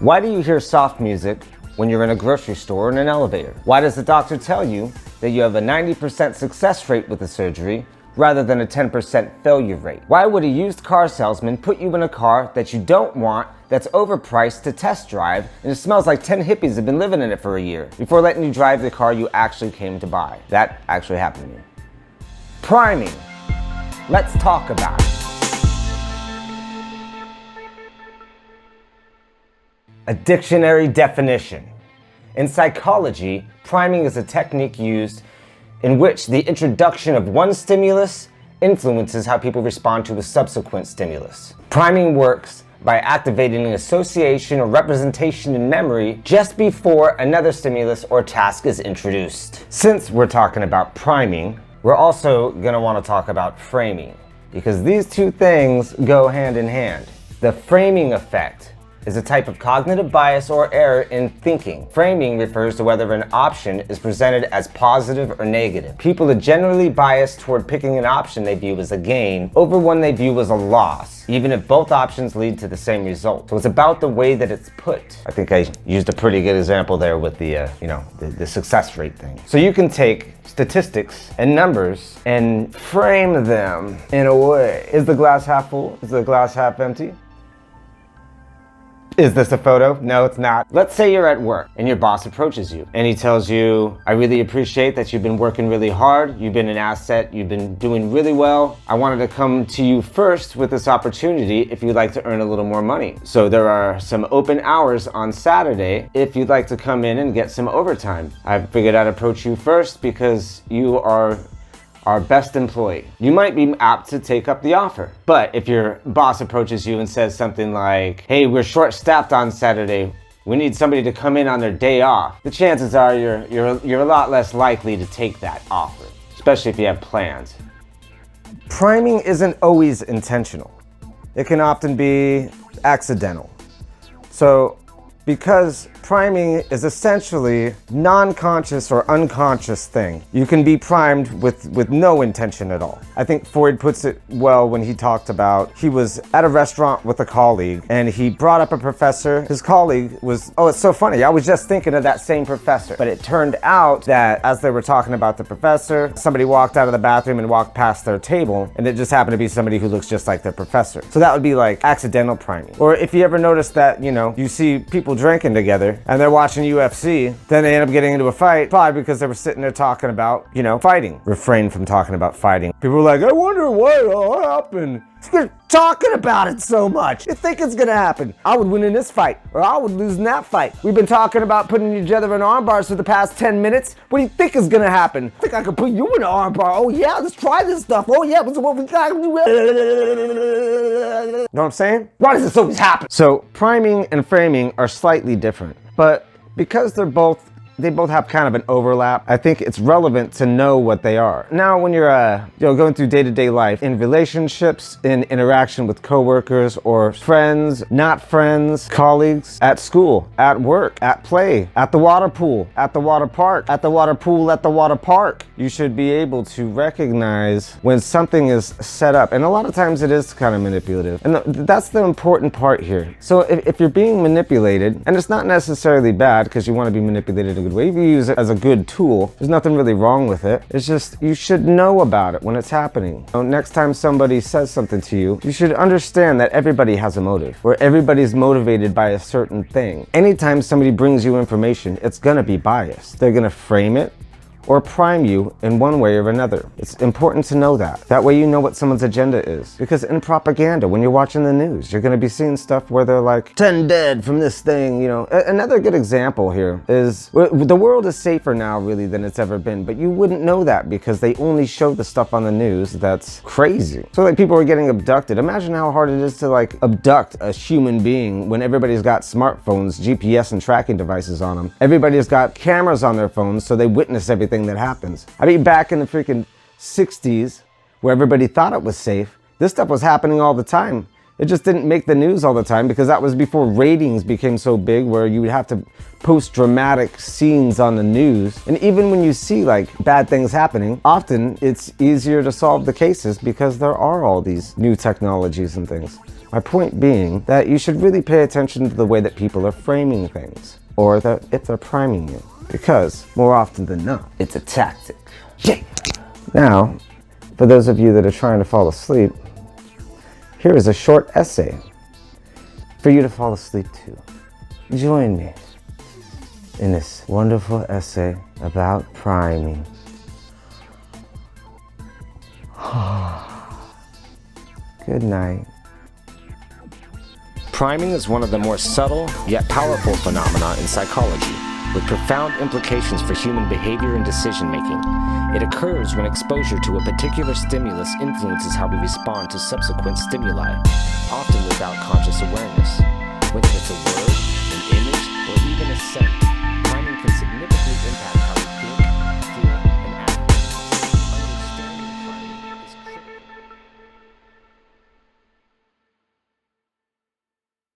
Why do you hear soft music when you're in a grocery store or in an elevator? Why does the doctor tell you that you have a 90% success rate with the surgery rather than a 10% failure rate? Why would a used car salesman put you in a car that you don't want, that's overpriced to test drive, and it smells like 10 hippies have been living in it for a year before letting you drive the car you actually came to buy? That actually happened to me. Priming. Let's talk about it. A dictionary definition. In psychology, priming is a technique used in which the introduction of one stimulus influences how people respond to a subsequent stimulus. Priming works by activating an association or representation in memory just before another stimulus or task is introduced. Since we're talking about priming, we're also going to want to talk about framing, because these two things go hand in hand. The framing effect is a type of cognitive bias or error in thinking. Framing refers to whether an option is presented as positive or negative. People are generally biased toward picking an option they view as a gain over one they view as a loss, even if both options lead to the same result. So it's about the way that it's put. I think I used a pretty good example there with the success rate thing. So you can take statistics and numbers and frame them in a way. Is the glass half full? Is the glass half empty? Is this a photo? No, it's not. Let's say you're at work and your boss approaches you and he tells you, I really appreciate that you've been working really hard. You've been an asset. You've been doing really well. I wanted to come to you first with this opportunity if you'd like to earn a little more money. So there are some open hours on Saturday if you'd like to come in and get some overtime. I figured I'd approach you first because you are our best employee. You might be apt to take up the offer. But if your boss approaches you and says something like, hey, we're short-staffed on Saturday, we need somebody to come in on their day off, the chances are you're a lot less likely to take that offer, especially if you have plans. Priming isn't always intentional. It can often be accidental. So because priming is essentially non-conscious or unconscious thing, you can be primed with no intention at all. I think Freud puts it well when he talked about he was at a restaurant with a colleague and he brought up a professor. His colleague was, oh, it's so funny, I was just thinking of that same professor. But it turned out that as they were talking about the professor, somebody walked out of the bathroom and walked past their table, and it just happened to be somebody who looks just like their professor. So that would be like accidental priming. Or if you ever notice that, you see people drinking together and they're watching UFC, then they end up getting into a fight, probably because they were sitting there talking about, fighting. Refrain from talking about fighting. People are like, I wonder what happened. You're talking about it so much. You think it's gonna happen. I would win in this fight, or I would lose in that fight. We've been talking about putting each other in arm bars for the past 10 minutes. What do you think is gonna happen? I think I could put you in an arm bar. Oh yeah, let's try this stuff. Oh yeah, this is what we got. You know what I'm saying? Why does this always happen? So priming and framing are slightly different, but because they both have kind of an overlap, I think it's relevant to know what they are. Now, when you're going through day-to-day life, in relationships, in interaction with coworkers or friends, not friends, colleagues, at school, at work, at play, at the water pool, at the water park, at the water pool, at the water park, you should be able to recognize when something is set up. And a lot of times it is kind of manipulative. And that's the important part here. So if you're being manipulated, and it's not necessarily bad because you want to be manipulated in a good way, if you use it as a good tool, there's nothing really wrong with it. It's just, you should know about it when it's happening. Next time somebody says something to you, you should understand that everybody has a motive, or everybody's motivated by a certain thing. Anytime somebody brings you information, it's gonna be biased. They're gonna frame it or prime you in one way or another. It's important to know that. That way you know what someone's agenda is. Because in propaganda, when you're watching the news, you're gonna be seeing stuff where they're like, 10 dead from this thing, Another good example here is, the world is safer now really than it's ever been, but you wouldn't know that because they only show the stuff on the news that's crazy. So like people are getting abducted. Imagine how hard it is to like abduct a human being when everybody's got smartphones, GPS and tracking devices on them. Everybody's got cameras on their phones so they witness everything that happens. I mean, back in the freaking 60s, where everybody thought it was safe, this stuff was happening all the time. It just didn't make the news all the time because that was before ratings became so big where you would have to post dramatic scenes on the news. And even when you see like bad things happening, often it's easier to solve the cases because there are all these new technologies and things. My point being that you should really pay attention to the way that people are framing things, or that if they're priming you, because more often than not, it's a tactic. Yeah. Now, for those of you that are trying to fall asleep, here is a short essay for you to fall asleep to. Join me in this wonderful essay about priming. Good night. Priming is one of the more subtle yet powerful phenomena in psychology, with profound implications for human behavior and decision-making. It occurs when exposure to a particular stimulus influences how we respond to subsequent stimuli, often without conscious awareness.